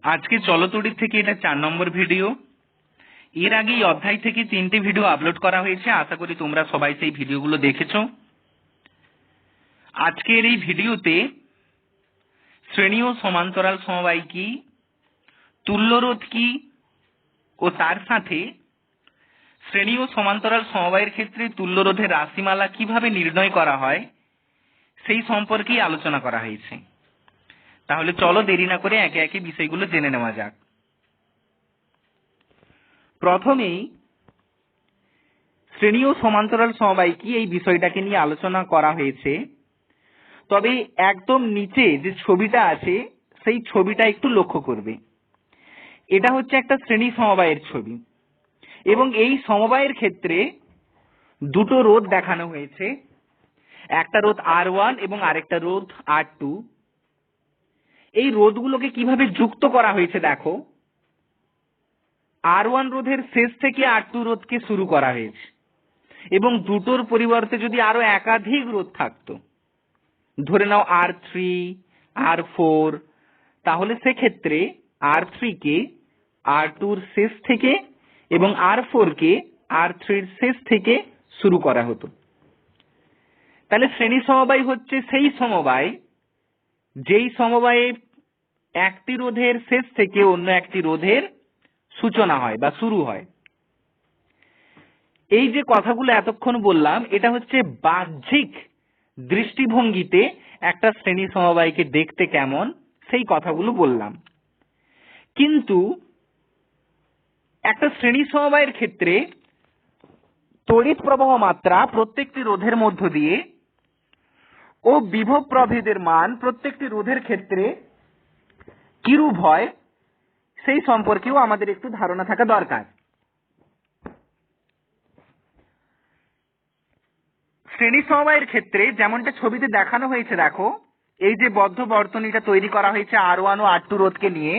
আজকে চলতড়িৎ থেকে এটা 4 নম্বর ভিডিও। এর আগে এই অধ্যায় থেকে 3টে ভিডিও আপলোড করা হয়েছে, আশা করি তোমরা সবাই সেই ভিডিওগুলো দেখেছো। আজকের এই ভিডিওতে শ্রেণী ও সমান্তরাল সমবায় কি, তুল্যরোধ কি ও তার সাথে শ্রেণী ও সমান্তরাল সমবায়ের ক্ষেত্রে তুল্যরোধের রাশিমালা কিভাবে নির্ণয় করা হয় সেই সম্পর্কেই আলোচনা করা হয়েছে। তাহলে চলো দেরি না করে একে একে বিষয়গুলো জেনে নেওয়া যাক। প্রথমেই শ্রেণী ও সমান্তরাল সমবায় কি এই বিষয়টাকে নিয়ে আলোচনা করা হয়েছে, তবে একদম নিচে যে ছবিটা আছে সেই ছবিটা একটু লক্ষ্য করবে। এটা হচ্ছে একটা শ্রেণী সমবায়ের ছবি এবং এই সমবায়ের ক্ষেত্রে দুটো রোধ দেখানো হয়েছে, একটা রোধ R1 এবং আরেকটা রোধ R2। এই রোধগুলোকে কিভাবে যুক্ত করা হয়েছে দেখো। R1 রোধের শেষ থেকে R2 রোধকে শুরু করা হয়েছে এবং দুটোর পরিবর্তে যদি আরো একাধিক রোধ থাকতো, ধরে নাও R3, R4, তাহলে সেক্ষেত্রে R3 কে R2 র শেষ থেকে এবং R4 কে R3 র শেষ থেকে শুরু করা হতো। তাহলে শ্রেণী সমবায় হচ্ছে সেই সমবায় যেই সমবায়ে একটি রোধের শেষ থেকে অন্য একটি রোধের সূচনা হয় বা শুরু হয়। এই যে কথাগুলো এতক্ষণ বললাম, এটা হচ্ছে বাহ্যিক দৃষ্টিভঙ্গিতে একটা শ্রেণী সমবায়কে দেখতে কেমন সেই কথাগুলো বললাম। কিন্তু একটা শ্রেণী সমবায়ের ক্ষেত্রে তড়িৎ প্রবাহ মাত্রা প্রত্যেকটি রোধের মধ্য দিয়ে ও বিভব প্রভেদের মান প্রত্যেকটি রোধের ক্ষেত্রে কিরূপ হয় সেই সম্পর্কেও আমাদের একটু ধারণা থাকা দরকার। শ্রেণী সমবায়ের ক্ষেত্রে যেমনটা ছবিতে দেখানো হয়েছে দেখো, এই যে বদ্ধ বর্তনীটা তৈরি করা হয়েছে R1 ও R2 রোধকে নিয়ে,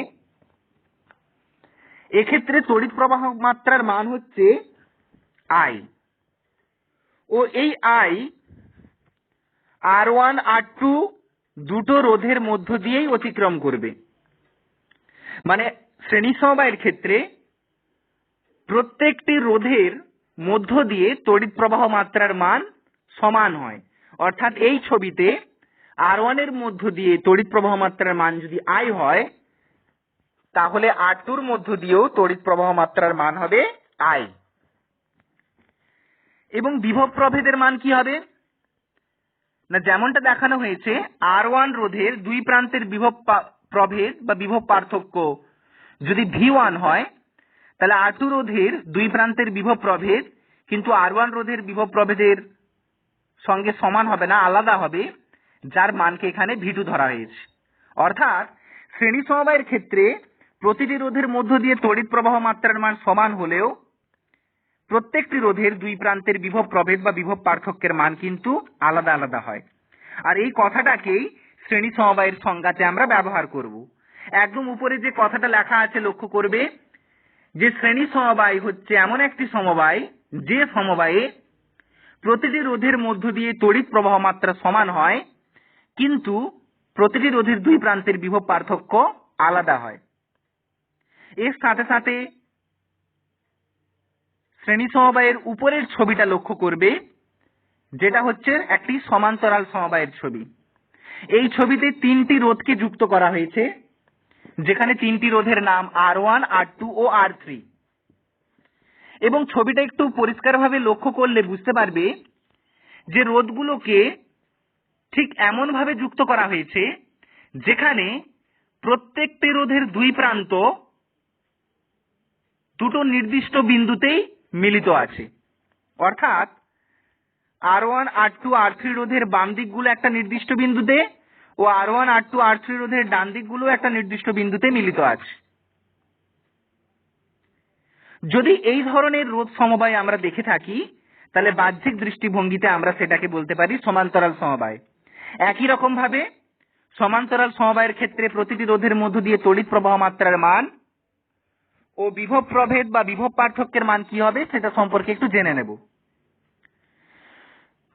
এক্ষেত্রে তড়িৎ প্রবাহ মাত্রার মান হচ্ছে I ও এই I R1 R2 দুটো রোধের মধ্য দিয়েই অতিক্রম করবে। মানে শ্রেণী সমবায়ের ক্ষেত্রে প্রত্যেকটি রোধের মধ্য দিয়ে তড়িৎ প্রবাহ মাত্রার মান সমান হয়। অর্থাৎ এই ছবিতে R1 এর মধ্য দিয়ে তড়িৎ প্রবাহ মাত্রার মান যদি I হয়, তাহলে R2 র মধ্য দিয়েও তড়িৎ প্রবাহ মাত্রার মান হবে I। এবং বিভব প্রভেদের মান কি হবে না, যেমনটা দেখানো হয়েছে R1 রোধের দুই প্রান্তের বিভব প্রভেদ বা বিভব পার্থক্য যদি V1 হয়, তাহলে R2 রোধের দুই প্রান্তের বিভব প্রভেদ কিন্তু R1 রোধের বিভব প্রভেদের সঙ্গে সমান হবে না, আলাদা হবে, যার মানকে এখানে V2 ধরা হয়েছে। অর্থাৎ শ্রেণী সমবায়ের ক্ষেত্রে প্রতিটি রোধের মধ্য দিয়ে তড়িৎ প্রবাহ মাত্রার মান সমান হলেও প্রত্যেকটি রোধের দুই প্রান্তের বিভব প্রভেদ বা বিভব পার্থক্যের মান কিন্তু আলাদা আলাদা হয়। আর এই কথাটাকেই শ্রেণী সমবায়ের সংজ্ঞাতে আমরা ব্যবহার করব। একদম উপরে যে কথাটা লেখা আছে লক্ষ্য করবে যে শ্রেণী সমবায় হচ্ছে এমন একটি সমবায় যে সমবায়ে প্রতিটি রোধের মধ্য দিয়ে তড়িৎ প্রবাহ মাত্রা সমান হয় কিন্তু প্রতিটি রোধের দুই প্রান্তের বিভব পার্থক্য আলাদা হয়। এর সাথে সাথে শ্রেণী সমবায়ের উপরের ছবিটা লক্ষ্য করবে, যেটা হচ্ছে একটি সমান্তরাল সমবায়ের ছবি। এই ছবিতে 3টি রোধকে যুক্ত করা হয়েছে, যেখানে 3টি রোধের নাম R1, R2 ও R3। এবং ছবিটা একটু পরিষ্কারভাবে লক্ষ্য করলে বুঝতে পারবে যে রোধগুলোকে ঠিক এমন ভাবে যুক্ত করা হয়েছে যেখানে প্রত্যেকটি রোধের দুই প্রান্ত দুটো নির্দিষ্ট বিন্দুতেই মিলিত আছে। অর্থাৎ R1, R2, R3 রোধের বাম দিকগুলো একটা নির্দিষ্ট বিন্দুতে ও R1, R2, R3 রোধের ডান দিকগুলো একটা নির্দিষ্ট বিন্দুতে মিলিত আছে। যদি এই ধরনের রোধ সমবায় আমরা দেখে থাকি, তাহলে বাহ্যিক দৃষ্টিভঙ্গিতে আমরা সেটাকে বলতে পারি সমান্তরাল সমবায়। একই রকম ভাবে সমান্তরাল সমবায়ের ক্ষেত্রে প্রতিটি রোধের মধ্য দিয়ে তড়িৎ প্রবাহ মাত্রার মান ও বিভব প্রভেদ বা বিভব পার্থক্যের মান কি হবে সেটা সম্পর্কে একটু জেনে নেব।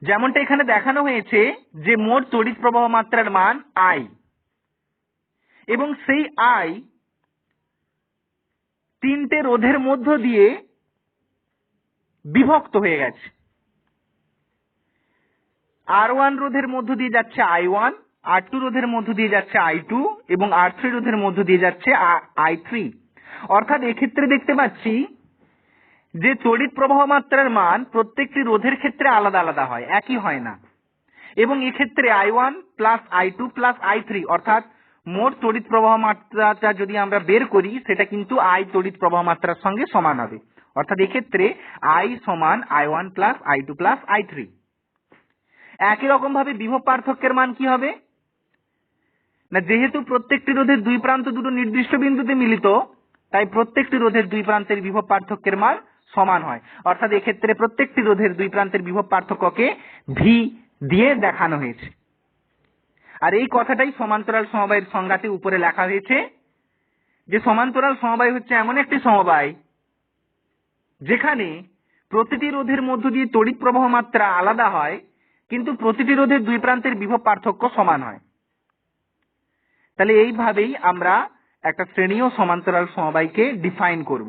যেমনটা এখানে দেখানো হয়েছে যে মোট তড়িৎ প্রবাহ মাত্রার মান I এবং সেই I তিনটে রোধের মধ্য দিয়ে বিভক্ত হয়ে গেছে। R1 রোধের মধ্য দিয়ে যাচ্ছে I1, R2 রোধের মধ্য দিয়ে যাচ্ছে I2 এবং R3 রোধের মধ্য দিয়ে যাচ্ছে I3। অর্থাৎ এক্ষেত্রে দেখতে পাচ্ছি যে তড়িৎ প্রবাহ মাত্রার মান প্রত্যেকটি রোধের ক্ষেত্রে আলাদা আলাদা হয়, একই হয় না। এবং এক্ষেত্রে I1 plus I2 plus I3 অর্থাৎ মোট তড়িৎ প্রবাহ মাত্রাটা যদি আমরা বের করি সেটা কিন্তু I তড়িৎ প্রবাহ মাত্রার সঙ্গে সমান হবে। অর্থাৎ এক্ষেত্রে I সমান I1 plus I2 plus I3। একই রকম ভাবে বিভব পার্থক্যের মান কি হবে না, যেহেতু প্রত্যেকটি রোধের দুই প্রান্ত দুটো নির্দিষ্ট বিন্দুতে মিলিত, তাই প্রত্যেকটি রোধের দুই প্রান্তের বিভব পার্থক্যের মান সমান হয়। অর্থাৎ এক্ষেত্রে প্রত্যেকটি রোধের দুই প্রান্তের বিভব পার্থক্যকে ভি দিয়ে দেখানো হয়েছে। আর এই কথাটাই সমান্তরাল সমবায়ের সংজ্ঞাতে উপরে লেখা হয়েছে যে সমান্তরাল সমবায় হচ্ছে এমন একটি সমবায় যেখানে প্রতিটি রোধের মধ্য দিয়ে তড়িৎ প্রবাহ মাত্রা আলাদা হয়, কিন্তু প্রতিটি রোধের দুই প্রান্তের বিভব পার্থক্য সমান হয়। তাহলে এইভাবেই আমরা একটা শ্রেণীয় সমান্তরাল সমবায়কে ডিফাইন করব।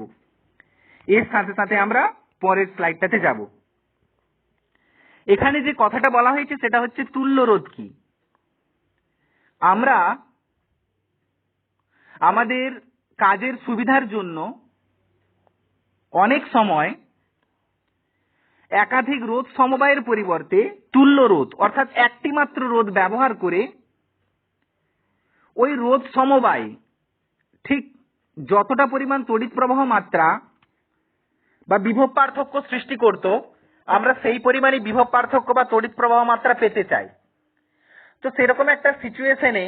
এর সাথে সাথে আমরা পরের স্লাইডটাতে যাব। এখানে যে কথাটা বলা হয়েছে সেটা হচ্ছে তুল্য রোধ কি। আমরা আমাদের কাজের সুবিধার জন্য অনেক সময় একাধিক রোধ সমবায়ের পরিবর্তে তুল্য রোধ অর্থাৎ একটি মাত্র রোধ ব্যবহার করে ওই রোধ সমবায় ঠিক যতটা পরিমাণ তড়িৎ প্রবাহ মাত্রা বা বিভব পার্থক্য সৃষ্টি করত, আমরা সেই পরিমাণই বিভব পার্থক্য বা তড়িৎ প্রবাহ মাত্রা পেতে চাই। তো সেরকম একটা সিচুয়েশনে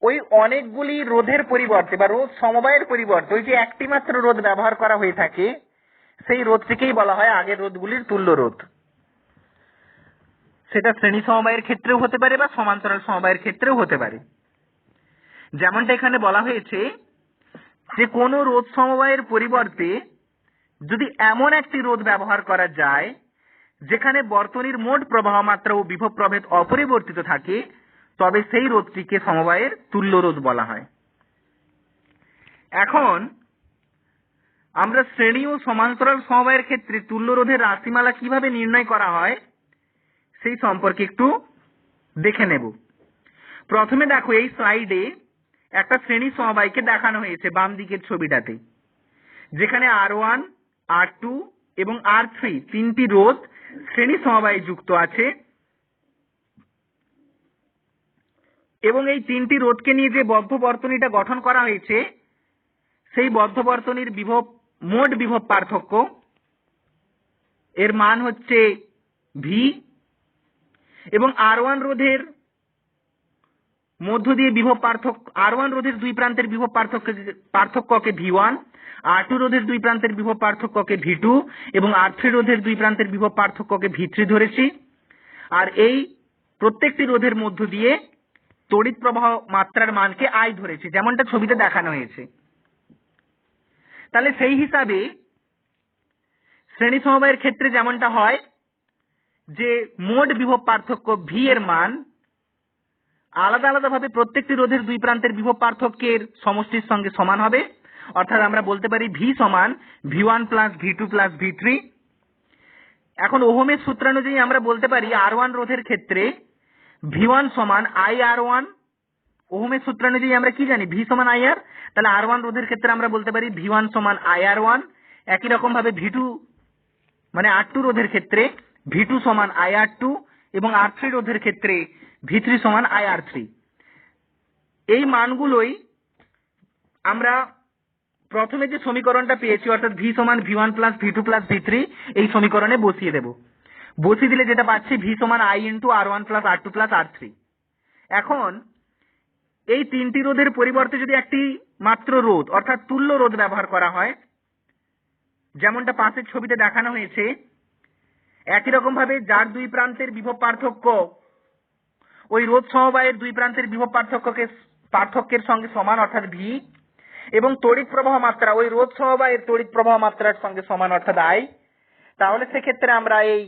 ওই অনেকগুলি রোধের পরিবর্তে বা রোধ সমবায়ের পরিবর্তে ওই যে একটি মাত্র রোধ ব্যবহার করা হয়ে থাকে, সেই রোধটিকেই বলা হয় আগের রোধগুলির তুল্য রোধ। সেটা শ্রেণী সমবায়ের ক্ষেত্রেও হতে পারে বা সমান্তরাল সমবায়ের ক্ষেত্রেও হতে পারে। যেমনটা এখানে বলা হয়েছে যে কোনো রোধ সমবায়ের পরিবর্তে যদি এমন একটি রোধ ব্যবহার করা যায় যেখানে বর্তনীর মোট প্রবাহ মাত্রা ও বিভব প্রভেদ অপরিবর্তিত থাকে, তবে সেই রোধটিকে সমবায়ের তুল্য রোধ বলা হয়। এখন আমরা শ্রেণী ও সমান্তরাল সমবায়ের ক্ষেত্রে তুল্য রোধের রাশিমালা কিভাবে নির্ণয় করা হয় সেই সম্পর্কে একটু দেখে নেব। প্রথমে দেখো, এই স্লাইডে একটা শ্রেণী সমবায়কে দেখানো হয়েছে বাম দিকের ছবিটাতে, যেখানে R1, R2 এবং R3 তিনটি রোধ শ্রেণী সমবায়ে যুক্ত আছে এবং এই তিনটি রোধকে নিয়ে যে বদ্ধ বর্তনীটা গঠন করা হয়েছে সেই বদ্ধ বর্তনীর মোট বিভব পার্থক্য এর মান হচ্ছে ভি এবং R1 রোধের মধ্য দিয়ে বিভব পার্থক্য, R1 রোধের দুই প্রান্তের বিভব পার্থক্যকে V1, R2 রোধের দুই প্রান্তের বিভব পার্থক্যকে V2 এবং R3 রোধের দুই প্রান্তের বিভব পার্থক্যকে V3 ধরেছি। আর এই প্রত্যেকটি রোধের মধ্য দিয়ে তড়িৎ প্রবাহ মাত্রার মানকে I ধরেছি, যেমনটা ছবিতে দেখানো হয়েছে। তাহলে সেই হিসাবে শ্রেণী সমবায়ের ক্ষেত্রে যেমনটা হয় যে মোট বিভব পার্থক্য ভি এর মান আলাদা আলাদা ভাবে প্রত্যেকটি রোধের দুই প্রান্তের বিভব পার্থক্যের সমষ্টির সঙ্গে সমান হবে। অর্থাৎ আমরা বলতে পারি ভি সমান V1 plus V2 plus V3। এখন ওহমের সূত্রানুযায়ী আমরা বলতে পারি R1 রোধের ক্ষেত্রে V1 সমান IR1। ওহমের সূত্রানুযায়ী আমরা কি জানি, V সমান IR। তাহলে R1 রোধের ক্ষেত্রে আমরা বলতে পারি V1 সমান IR1। একই রকম ভাবে V2 মানে R2 রোধের ক্ষেত্রে V2 সমান IR2 এবং R3 রোধের ক্ষেত্রে V3 সমান IR3। এই মানগুলোই আমরা প্রথমে যে সমীকরণটা পেয়েছি অর্থাৎ V সমান V1 plus V2 plus V3 এই সমীকরণে বসিয়ে দেব। বসিয়ে দিলে যেটা পাচ্ছি V সমান I into R1 plus R2 plus R3। এখন এই তিনটি রোধের পরিবর্তে যদি একটি মাত্র রোধ অর্থাৎ তুল্য রোধ ব্যবহার করা হয়, যেমনটা পাশের ছবিতে দেখানো হয়েছে, একই রকম ভাবে যার দুই প্রান্তের বিভব পার্থক্য ওই রোধ সমবায়ের দুই প্রান্তের বিভব পার্থক্যের সঙ্গে সমান অর্থাৎ ভি, এবং তড়িৎ প্রবাহ মাত্রা ওই রোধ সমবায়ের তড়িৎ প্রবাহ মাত্রার সঙ্গে সমান অর্থাৎ আই, তাহলে সেক্ষেত্রে আমরা এই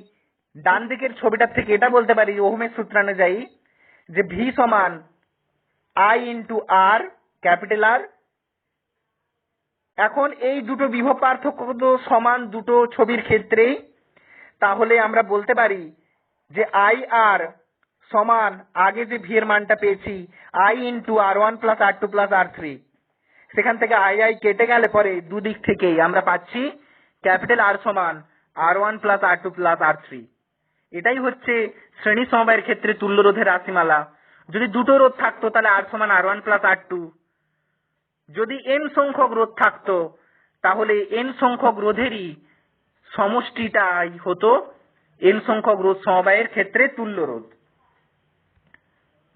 ডান দিকের ছবিটার থেকে এটা বলতে পারি ওহমের সূত্রানুযায়ী যে ভি সমান I into R capital R এখন এই দুটো বিভব পার্থক্য তো সমান দুটো ছবির ক্ষেত্রেই, তাহলে আমরা বলতে পারি যে আই আর সমান আগে যে ভি এর মানটা পেয়েছি I into R1 plus R2 plus R3, সেখান থেকে আই আই কেটে গেলে পরে দুদিক থেকেই আমরা পাচ্ছি ক্যাপিটাল আর সমান R1 plus R2 plus R3। এটাই হচ্ছে শ্রেণী সমবায়ের ক্ষেত্রে তুল্য রোধের রাশিমালা। যদি দুটো রোধ থাকতো তাহলে আর সমান R1 প্লাস R2, যদি n সংখ্যক রোধ থাকতো তাহলে n সংখ্যক রোধেরই সমষ্টিটাই হতো n সংখ্যক রোধ সমবায়ের ক্ষেত্রে তুল্য রোধ।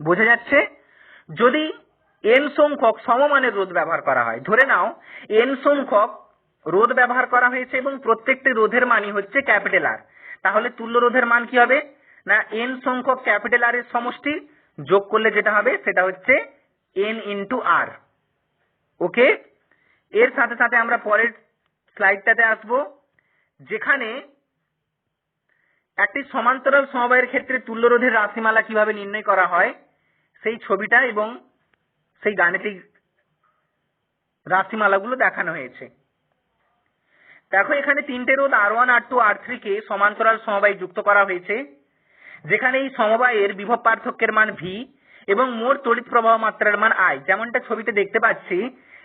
বোঝা যাচ্ছে? যদি n সংখ্যক সমমানের রোধ ব্যবহার করা হয়, ধরে নাও n সংখ্যক রোধ ব্যবহার করা হয়েছে এবং প্রত্যেকটি রোধের মানই হচ্ছে ক্যাপিটাল আর, তাহলে তুল্য রোধের মান কি হবে না n সংখ্যক ক্যাপিটাল আর এর সমষ্টি যোগ করলে যেটা হবে সেটা হচ্ছে n ইন্টু আর। ওকে, এর সাথে সাথে আমরা পরের স্লাইডটাতে আসবো, যেখানে একটি সমান্তরাল সমবায়ের ক্ষেত্রে তুল্য রোধের রাশিমালা কিভাবে নির্ণয় করা হয় সেই ছবিটা এবং সেই গাণিতিক রাশিমালাগুলো দেখানো হয়েছে। দেখো এখানে তিনটে রোধ R1 R2 R3 কে সমান্তরাল সমবায়ে যুক্ত করা হয়েছে, যেখানে এই সমবায়ের বিভব পার্থক্যের মান V এবং মোট তড়িৎ প্রবাহ মাত্রার মান I। যেমনটা ছবিতে দেখতে পাচ্ছি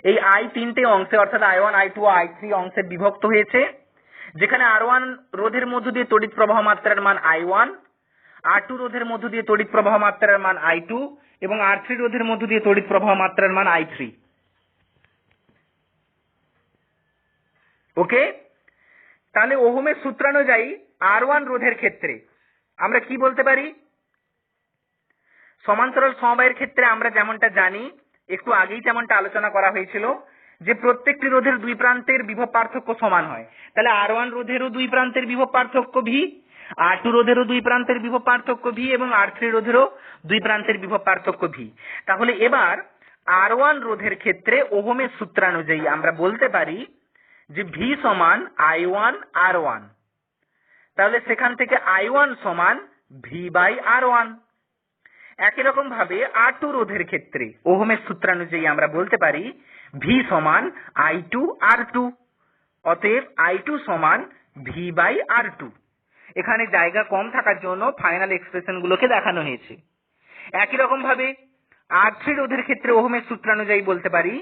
এই I তিনটে অংশে অর্থাৎ I1 I2 I3 অংশে বিভক্ত হয়েছে, যেখানে R1 রোধের মধ্য দিয়ে তড়িৎ প্রবাহ মাত্রার মান I1, R2 রোধের মধ্য দিয়ে তড়িৎ প্রবাহ মাত্রার মান I2 এবং R3 রোধের মধ্য দিয়ে তড়িৎ প্রবাহ মাত্রার মান I3। ওকে, তাহলে ওহমের সূত্রানুযায়ী R1 রোধের ক্ষেত্রে আমরা কি বলতে পারি? সমান্তরাল সমবায়ের ক্ষেত্রে আমরা যেমনটা জানি, একটু আগেই যেমনটা আলোচনা করা হয়েছিল, যে প্রত্যেকটি রোধের দুই প্রান্তের বিভব পার্থক্য সমান হয়। তাহলে R1 রোধেরও দুই প্রান্তের বিভব পার্থক্য V, R2 রোধেরও দুই প্রান্তের বিভব পার্থক্য V এবং R3 রোধেরও দুই প্রান্তের বিভব পার্থক্য V। তাহলে এবার R1 রোধের ক্ষেত্রে ওহমের সূত্রানুযায়ী আমরা বলতে পারি যে V সমান I1 R1, তাহলে সেখান থেকে I1 সমান V বাই R1। একই রকম ভাবে R2 রোধের ক্ষেত্রে ওহমের সূত্রানুযায়ী আমরা বলতে পারি V সমান I2 R2, অতএব I2 সমান V বাই R2। এখানে জায়গা কম থাকার জন্য ফাইনাল এক্সপ্রেশন গুলোকে দেখানো হয়েছে। একই রকম ভাবে R3 রোধের ক্ষেত্রে ওহমের সূত্রানুযায়ী বলতে পারি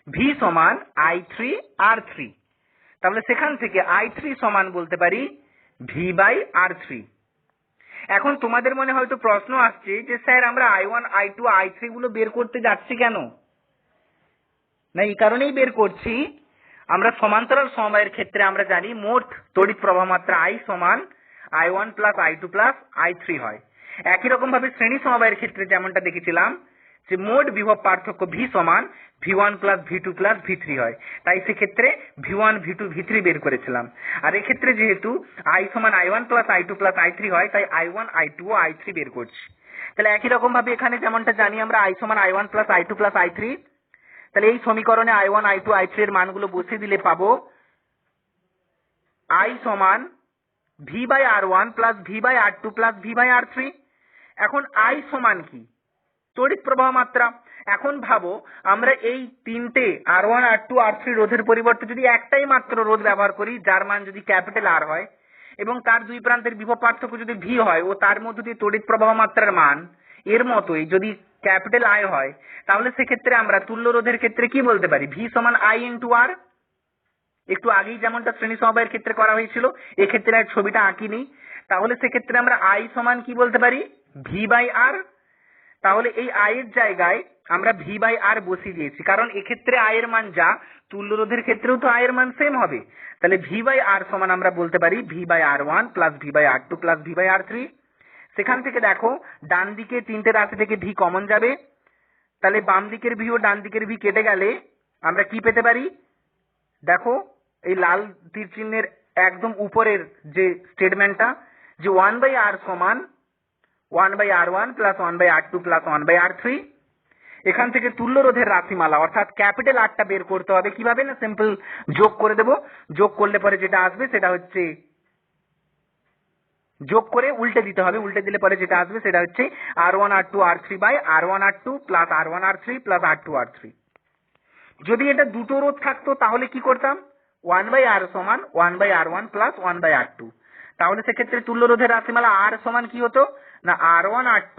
V সমান I3 R3, তাহলে সেখান থেকে I3 সমান বলতে পারি V বাই R3। এখন তোমাদের মনে হয়তো প্রশ্ন আসছে যে স্যার আমরা I1 I2 I3 গুলো বের করতে যাচ্ছি কেন? না, এই কারণেই বের করছি, আমরা সমান্তরাল সমবায়ের ক্ষেত্রে আমরা জানি মোট তড়িৎ প্রবাহ মাত্রা I সমান I1 plus I2 plus I3 হয়। একই রকম ভাবে শ্রেণী সমবায়ের ক্ষেত্রে যেমনটা দেখেছিলাম যে মোট বিভব পার্থক্য V সমান V1 plus V2 plus V3 হয়, তাই সেক্ষেত্রে V1 V2 V3 বের করেছিলাম। আর এক্ষেত্রে যেহেতু I সমান I1 plus I2 plus I3 হয়, তাই I1 I2 ও I3 বের করছি। তাহলে একই রকম ভাবে এখানে যেমনটা জানি আমরা I সমান I1 plus I2 plus I3, তাহলে এই সমীকরণে I1 I2 I3 এর মানগুলো বসিয়ে দিলে পাবো I সমান V by R1 plus V by R2 plus V by R3। এখন I সমান কি? তড়িৎ প্রবাহ মাত্রা। এখন ভাবো আমরা এই তিনটে R1 R2 R3 রোধের পরিবর্তে যদি একটাই মাত্র রোধ ব্যবহার করি যার মান যদি ক্যাপিটাল R হয় এবং তার দুই প্রান্তের বিভব পার্থক্য যদি V হয় ও তার মধ্য দিয়ে তড়িৎ প্রবাহ মাত্রার মান এর মতোই যদি ক্যাপিটাল I হয়, তাহলে সেক্ষেত্রে আমরা তুল্য রোধের ক্ষেত্রে কি বলতে পারি? V সমান I ইন্টু R। একটু আগেই যেমনটা শ্রেণী সমবায়ের ক্ষেত্রে করা হয়েছিল, এক্ষেত্রে আর ছবিটা আঁকিনি, তাহলে সেক্ষেত্রে আমরা I সমান কি বলতে পারি? V by R। তাহলে এই I এর জায়গায় আমরা V বাই R বসিয়ে দিয়েছি, কারণ এক্ষেত্রে I এর মান যা তুল্য রোধের ক্ষেত্রেও তো I এর মান সেম হবে। তাহলে V বাই R সমান আমরা বলতে পারি V by R1 plus V by R2 plus V by R3। সেখান থেকে দেখো ডান দিকে তিনটে রাশি থেকে V কমন যাবে, তাহলে বাম দিকের V ও ডান দিকের V কেটে গেলে আমরা কি পেতে পারি? দেখো এই লাল তীর চিহ্নের একদম উপরের যে স্টেটমেন্টটা, যে 1 বাই R সমান 1 by R1 plus 1 by R2 plus 1 by R3। এখান থেকে তুল্য রোধের রাশিমালা অর্থাৎ ক্যাপিটাল Rটা বের করতে হবে। কিভাবে? না সিম্পল যোগ করে দেব, যোগ করলে পরে যেটা আসবে সেটা হচ্ছে, যোগ করে উল্টে দিতে হবে, উল্টে দিলে পরে যেটা আসবে সেটা হচ্ছে R1 R2 R3 by R1 R2 plus R1 R3 plus R2 R3। যদি এটা দুটো রোধ থাকতো তাহলে কি করতাম, 1/r সমান 1/r1 প্লাস 1/r2। তাহলে সেক্ষেত্রে তুল্য রোধের রাশিমালা আর সমান কি হতো না r1 r2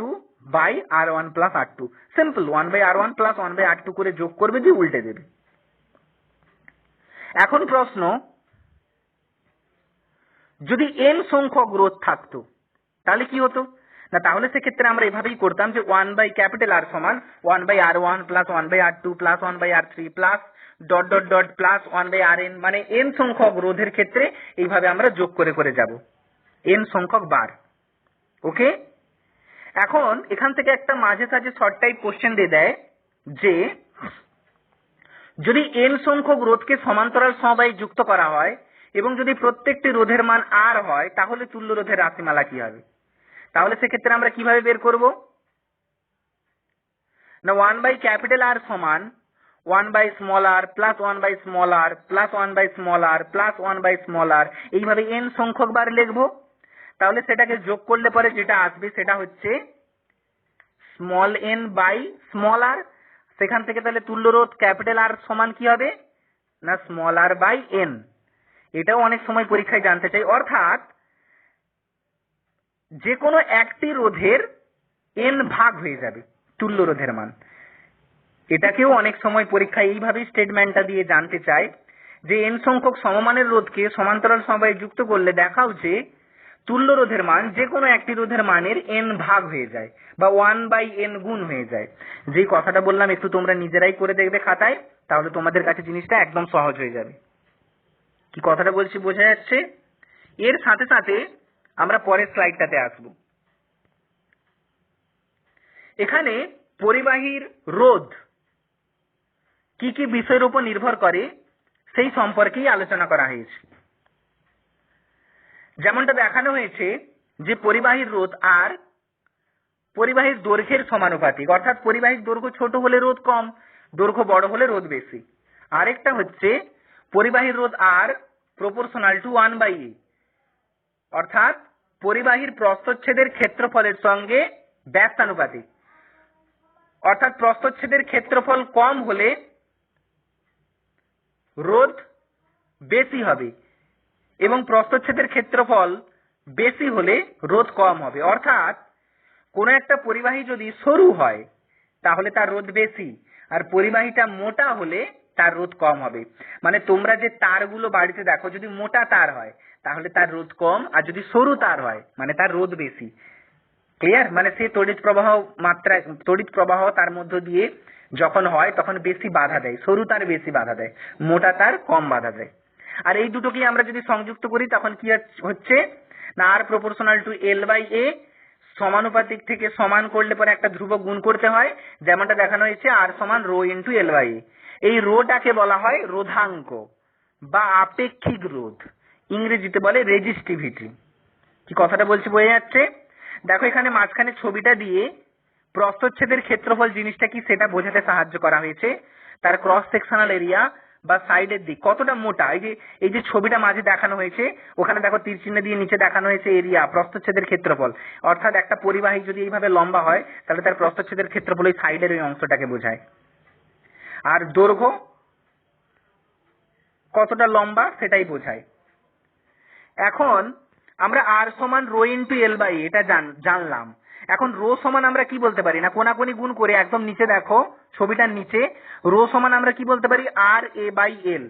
by r1 plus r2। Simple, 1/r1 plus 1/r2 করে যোগ করবে দিয়ে উল্টে দেবে। এখন প্রশ্ন, যদি n সংখ্যক রোধ থাকতো তাহলে কি হতো না, তাহলে সেক্ষেত্রে আমরা এভাবেই করতাম যে 1/R সমান 1/r1 plus 1/r2 plus 1/r3 plus dot dot dot plus 1/rn, মানে n সংখ্যক রোধের ক্ষেত্রে এইভাবে আমরা যোগ করে করে যাব n সংখ্যক বার। ওকে, এখন এখান থেকে একটা মাঝে সাঝে শর্ট টাইপ কোশ্চেন দিয়ে দেয় যে যদি n সংখ্যক রোধকে সমান্তরাল সমবায়ে যুক্ত করা হয় এবং যদি প্রত্যেকটি রোধের মান r হয় তাহলে তুল্য রোধের রাশিমালা কি হবে। তাহলে সেক্ষেত্রে আমরা কিভাবে বের করব না, 1/R সমান 1/r plus 1/r plus 1/r plus 1/r, এইভাবে n সংখ্যক বার লিখবো। তাহলে সেটাকে যোগ করলে পরে যেটা আসবে সেটা হচ্ছে n/r। সেখান থেকে তাহলে তুল্য রোধ R সমান কি হবে না r/n। এটাও অনেক সময় পরীক্ষায় জানতে চাই, অর্থাৎ যে কোনো একটি রোধের n ভাগ হয়ে যাবে তুল্য রোধের মান। এটাকেও অনেক সময় পরীক্ষায় এইভাবেই স্টেটমেন্টটা দিয়ে জানতে চায় যে n সংখ্যক সমমানের রোধকে সমান্তরাল সমবায়ে যুক্ত করলে দেখাও যে তুল্য রোধের মান যে কোনো একটি রোধের মানের n ভাগ হয়ে যায় বা 1/n গুণ হয়ে যায়। যে কথাটা বললাম একটু তোমরা নিজেরাই করে দেখবে খাতায়, তাহলে তোমাদের কাছে জিনিসটা একদম সহজ হয়ে যাবে। কি কথাটা বলছি বোঝা যাচ্ছে? এর সাথে সাথে আমরা পরের স্লাইডটাতে আসব। এখানে পরিবাহীর রোধ কি কি বিষয়ের উপর নির্ভর করে সেই সম্পর্কেই আলোচনা করা হয়েছে। যেমনটা দেখানো হয়েছে যে পরিবাহীর রোধ আর পরিবাহীর দৈর্ঘ্যের সমানুপাতিক, অর্থাৎ পরিবাহীর দৈর্ঘ্য ছোট হলে রোধ কম, দৈর্ঘ্য বড় হলে রোধ বেশি। আরেকটা হচ্ছে পরিবাহীর রোধ আর প্রপোর্শনাল টু 1/a, অর্থাৎ পরিবাহীর প্রস্থচ্ছেদের ক্ষেত্রফলের সঙ্গে ব্যাসানুপাতিক, অর্থাৎ প্রস্থচ্ছেদের ক্ষেত্রফল কম হলে রোধ বেশি হবে এবং প্রস্থচ্ছেদের ক্ষেত্রফল বেশি হলে রোধ কম হবে। অর্থাৎ কোন একটা পরিবাহী যদি সরু হয় তাহলে তার রোধ বেশি, আর পরিবাহীটা মোটা হলে তার রোধ কম হবে। মানে তোমরা যে তারগুলো বাড়িতে দেখো, যদি মোটা তার হয় তাহলে তার রোধ কম, আর যদি সরু তার হয় মানে তার রোধ বেশি। ক্লিয়ার? মানে সে তড়িৎ প্রবাহ তার মধ্য দিয়ে যখন হয় তখন বেশি বাধা দেয়, সরু তার বেশি বাধা দেয়, মোটা তার কম বাধা দেয়। আর এই দুটোকে আমরা যদি সংযুক্ত করি তখন কি হচ্ছে না আর প্রপোর্শনাল টু l/a, সমানুপাতিক থেকে সমান করলে পরে একটা ধ্রুবক গুণ করতে হয়, যেমনটা দেখানো হয়েছে আর সমান রো ইন্টু l/a। এই রোটাকে বলা হয় রোধাঙ্ক বা আপেক্ষিক রোধ, ইংরেজিতে বলে রেজিস্টিভিটি। কি কথাটা বলছি বোঝা যাচ্ছে? দেখো এখানে মাঝখানে ছবিটা দিয়ে প্রস্থচ্ছেদের ক্ষেত্রফল জিনিসটা কি সেটা বোঝাতে সাহায্য করা হয়েছে। তার ক্রস সেকশনাল এরিয়া বা সাইডের দিক কতটা মোটা, এই যে ছবিটা মাঝে দেখানো হয়েছে, ওখানে দেখো তীর চিহ্ন দিয়ে নিচে দেখানো হয়েছে এরিয়া, প্রস্থচ্ছেদের ক্ষেত্রফল। অর্থাৎ একটা পরিবাহী যদি এইভাবে লম্বা হয় তাহলে তার প্রস্থচ্ছেদের ক্ষেত্রফল ওই সাইডের ওই অংশটাকে বোঝায়। আর দৈর্ঘ্য কতটা লম্বা সেটাই বোঝায়। এখন আমরা আর সমান রো ইন্টু l/a এটা জানলাম। এখন রো সমান আমরা কি বলতে পারি না, কোনাকুনি গুণ করে একদম নিচে দেখো ছবিটার নিচে রো সমান আমরা কি বলতে পারি RA/L।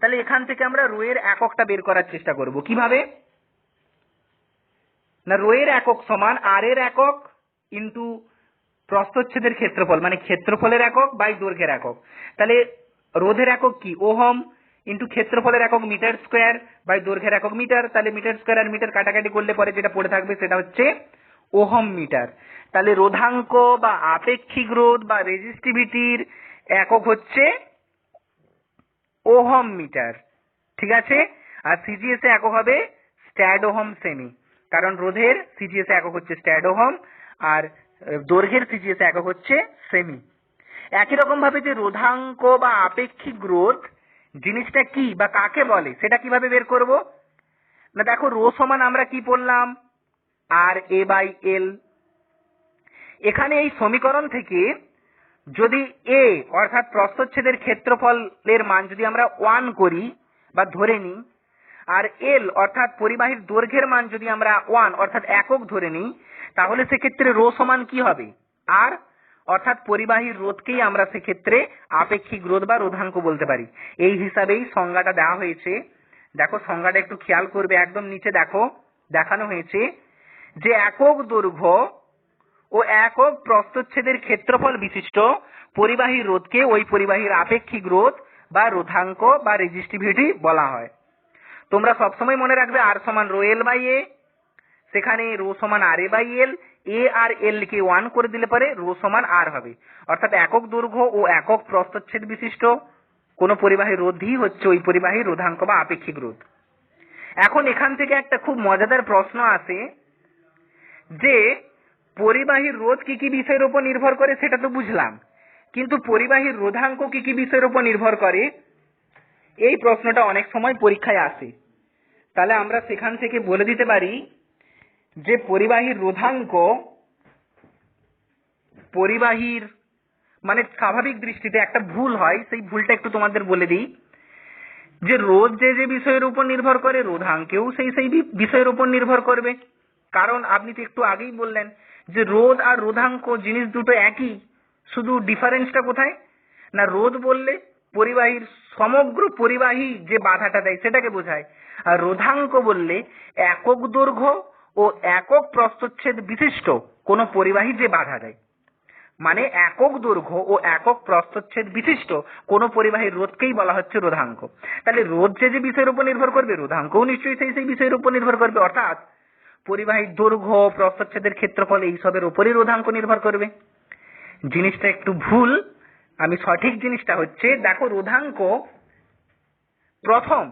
তাহলে এখান থেকে আমরা রো এর এককটা বের করার চেষ্টা করব। কিভাবে না, রো এর একক সমান আর এর একক ইন্টু প্রস্থচ্ছেদের ক্ষেত্রফল, মানে ক্ষেত্রফলের একক বাই দৈর্ঘ্যের একক। তাহলে রোধের একক কি ওহম ইন্টু ক্ষেত্রফলের একক মিটার স্কোয়ার বাই দৈর্ঘ্যের একক মিটার। তাহলে মিটার স্কোয়ার আর মিটার কাটাকাটি করলে পরে যেটা পড়ে থাকবে সেটা হচ্ছে ওহম মিটার। তাহলে রোধাঙ্ক বা আপেক্ষিক রোধ বা রেজিস্টিভিটির একক হচ্ছে ওহম মিটার, ঠিক আছে? আর সিজিএস এ একক হবে স্ট্যাড ওহম সেমি, কারণ রোধের সিজিএস এ একক হচ্ছে স্ট্যাড ওহম আর দৈর্ঘ্যের সিজিএস এ একক হচ্ছে সেমি। একই রকম ভাবে যে রোধাঙ্ক বা আপেক্ষিক রোধ জিনিসটা কি বা কাকে বলে সেটা কিভাবে বের করব না, দেখো রো সমান আমরা কি পড়লাম RA/L। এখানে এই সমীকরণ থেকে যদি এ অর্থাৎ প্রস্থচ্ছেদের ক্ষেত্রফলের মান যদি আমরা 1 করি বা ধরে নিই, আর এল অর্থাৎ পরিবাহীর দৈর্ঘ্যের মান যদি আমরা 1 অর্থাৎ একক ধরে নিই, তাহলে সেক্ষেত্রে রো সমান কি হবে? আর অর্থাৎ পরিবাহীর রোধকেই আমরা সেক্ষেত্রে আপেক্ষিক রোধ বা রোধাঙ্ক বলতে পারি। এই হিসাবেই সংজ্ঞাটা দেওয়া হয়েছে। দেখো সংজ্ঞাটা একটু খেয়াল করবে, একদম নিচে দেখো দেখানো হয়েছে যে একক দৈর্ঘ্য ও একক প্রস্থচ্ছেদের ক্ষেত্রফল বিশিষ্ট পরিবাহীর রোধকে ওই পরিবাহীর আপেক্ষিক রোধ বা রোধাঙ্ক বা রেজিস্টিভিটি বলা হয়। তোমরা সবসময় মনে রাখবে আর সমান রো এল বাই এ, সেখানে রো সমান আর এ বাই এল, এ আর এল কে 1 করে দিলে পরে রো সমান আর হবে। অর্থাৎ একক দৈর্ঘ্য ও একক প্রস্থচ্ছেদ বিশিষ্ট কোন পরিবাহীর রোধই হচ্ছে ওই পরিবাহীর রোধাঙ্ক বা আপেক্ষিক রোধ। এখন এখান থেকে একটা খুব মজাদার প্রশ্ন আসে যে পরিবাহীর রোধ কি কি বিষয়ের উপর নির্ভর করে সেটা তো বুঝলাম, কিন্তু পরিবাহীর রোধাঙ্ক কি কি বিষয়ের উপর নির্ভর করে, এই প্রশ্নটা অনেক সময় পরীক্ষায় আসে। তাহলে আমরা সেখান থেকে বলে দিতে পারি যে পরিবাহীর রোধাঙ্ক পরিবাহীর মানে স্বাভাবিক দৃষ্টিতে একটা ভুল হয়, সেই ভুলটা একটু তোমাদের বলে দিই যে রোধ যে যে বিষয়ের উপর নির্ভর করে রোধাঙ্কেও সেই সেই বিষয়ের উপর নির্ভর করবে। কারণ আপনি তো একটু আগেই বললেন যে রোধ আর রোধাঙ্ক জিনিস দুটো একই, শুধু ডিফারেন্সটা কোথায় না, রোধ বললে পরিবাহীর সমগ্র পরিবাহী যে বাধাটা দেয় সেটাকে বোঝায়, আর রোধাঙ্ক বললে একক দৈর্ঘ্য ও একক প্রস্থচ্ছেদ বিশিষ্ট কোন পরিবাহী যে বাধা দেয়। মানে একক দৈর্ঘ্য ও একক প্রস্থচ্ছেদ বিশিষ্ট কোন পরিবাহীর রোধকেই বলা হচ্ছে রোধাঙ্ক। তাহলে রোধ যে যে বিষয়ের উপর নির্ভর করবে রোধাঙ্কও নিশ্চয়ই সেই সেই বিষয়ের উপর নির্ভর করবে, অর্থাৎ পরিবাহীর দৈর্ঘ্য প্রস্থচ্ছেদের ক্ষেত্রফল এইসবের উপরই রোধাঙ্ক নির্ভর করবে। জিনিসটা একটু ভুল, আমি সঠিক জিনিসটা হচ্ছে দেখো রোধাঙ্ক প্রথম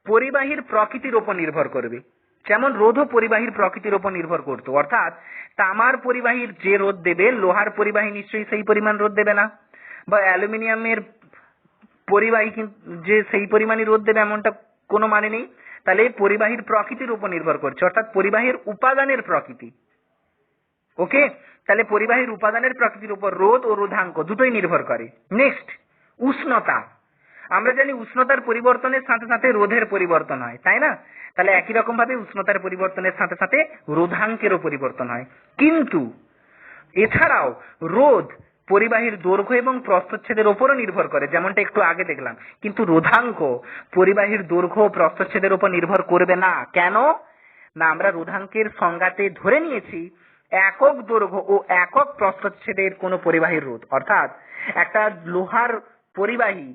পরিবাহীর প্রকৃতির উপর নির্ভর করবে। যেমন রোধও পরিবাহীর প্রকৃতির উপর নির্ভর করতো, অর্থাৎ তামার পরিবাহীর যে রোধ দেবে লোহার পরিবাহী নিশ্চয়ই সেই পরিমাণ রোধ দেবে না, বা অ্যালুমিনিয়ামের পরিবাহী যে সেই পরিমাণই রোধ দেবে এমনটা কোনো মানে নেই। তাহলে পরিবাহীর প্রকৃতির উপর নির্ভর করছে, অর্থাৎ পরিবাহীর উপাদানের প্রকৃতি। ওকে, তাহলে পরিবাহীর উপাদানের প্রকৃতির উপর রোধ ও রোধাঙ্ক দুটোই নির্ভর করে। নেক্সট, উষ্ণতা। আমরা জানি উষ্ণতার পরিবর্তনের সাথে সাথে রোধের পরিবর্তন হয়, তাই না? তাহলে একই রকম ভাবে উষ্ণতার পরিবর্তনের সাথে সাথে রোধাঙ্কেরও পরিবর্তন হয়। কিন্তু এছাড়াও রোধ পরিবাহীর দৈর্ঘ্য এবং প্রস্থচ্ছেদের উপরও নির্ভর করে, যেমনটা একটু আগে দেখলাম। কিন্তু রোধাঙ্ক পরিবাহীর দৈর্ঘ্য ও প্রস্থচ্ছেদের উপর নির্ভর করবে না। কেন না, আমরা রোধাঙ্কের সংজ্ঞাতে ধরে নিয়েছি একক দৈর্ঘ্য ও একক প্রস্থচ্ছেদের কোন পরিবাহীর রোধ, অর্থাৎ একটা লোহার পরিবাহী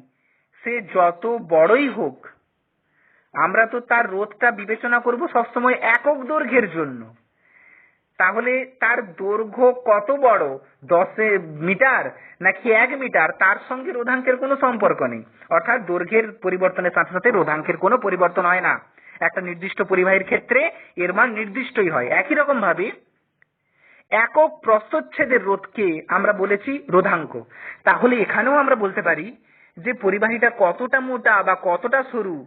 সে যত বড়ই হোক আমরা তো তার রোধটা বিবেচনা করব সবসময় একক দৈর্ঘ্যের জন্য। তাহলে তার দৈর্ঘ্য কত বড়, 10 মিটার নাকি 1 মিটার, তার সঙ্গে রোধাঙ্কের কোনো সম্পর্ক নেই। অর্থাৎ দৈর্ঘ্যের পরিবর্তনের সাথে সাথে রোধাঙ্কের কোনো পরিবর্তন হয় না। একটা নির্দিষ্ট পরিবাহীর ক্ষেত্রে এর মান নির্দিষ্টই হয়। একই রকম ভাবে একক প্রস্থচ্ছেদের রোধকে আমরা বলেছি রোধাঙ্ক। তাহলে এখানেও আমরা বলতে পারি যে পরিবাহীটা কতটা মোটা বা কতটা সরু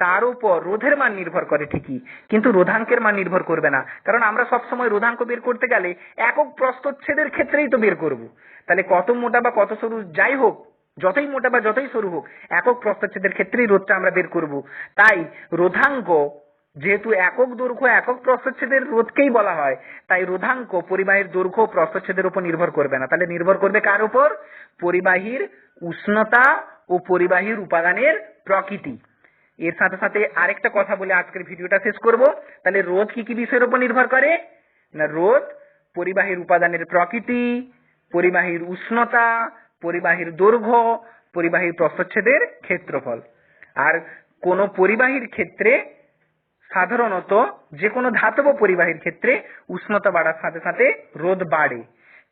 তার উপর রোধের মান নির্ভর করে ঠিকই, কিন্তু রোধাঙ্কের মান নির্ভর করবে না। কারণ আমরা সবসময় রোধাঙ্ক বের করতে গেলে একক প্রস্থচ্ছেদের ক্ষেত্রেই তো বের করব। তাহলে কত মোটা বা কত সরু যাই হোক, যতই মোটা বা যতই সরু হোক, একক প্রস্থচ্ছেদের ক্ষেত্রেই রোধটা আমরা বের করব। তাই রোধাঙ্ক যেহেতু একক দৈর্ঘ্য একক প্রস্থচ্ছেদের রোধকেই বলা হয়, তাই রোধাঙ্ক পরিবাহীর দৈর্ঘ্য প্রস্থচ্ছেদের উপর নির্ভর করবে না। তাহলে নির্ভর করবে কার উপর? পরিবাহীর উষ্ণতা ও পরিবাহীর উপাদানের প্রকৃতি। এর সাথে সাথে আরেকটা কথা বলে আজকের ভিডিওটা শেষ করব। তাহলে রোধ কি কি বিষয়ের উপর নির্ভর করে না, রোধ পরিবাহীর উপাদানের প্রকৃতি, পরিবাহীর উষ্ণতা, পরিবাহীর দৈর্ঘ্য, পরিবাহীর প্রস্থচ্ছেদের ক্ষেত্রফল। আর কোন পরিবাহীর ক্ষেত্রে সাধারণত যে কোনো ধাতব পরিবাহীর ক্ষেত্রে উষ্ণতা বাড়ার সাথে সাথে রোধ বাড়ে,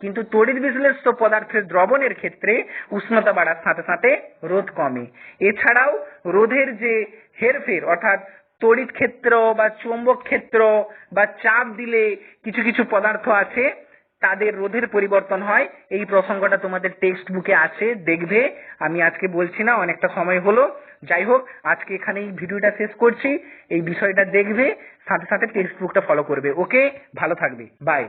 কিন্তু তড়িৎ বিশ্লেষ্য পদার্থের দ্রবণের ক্ষেত্রে উষ্ণতা বাড়ার সাথে সাথে রোধ কমে। এছাড়াও রোধের যে হেরফের, অর্থাৎ তড়িৎ ক্ষেত্র বা চৌম্বক ক্ষেত্র বা চাপ দিলে কিছু কিছু পদার্থ আছে তাদের রোধের পরিবর্তন হয়। এই প্রসঙ্গটা তোমাদের টেক্সট বুকে আছে, দেখবে। আমি আজকে বলছি না, অনেকটা সময় হলো। যাই হোক, আজকে এখানেই ভিডিওটা শেষ করছি। এই বিষয়টা দেখবে, সাথে সাথে টেক্সট বুকটা ফলো করবে। ওকে, ভালো থাকবে, বাই।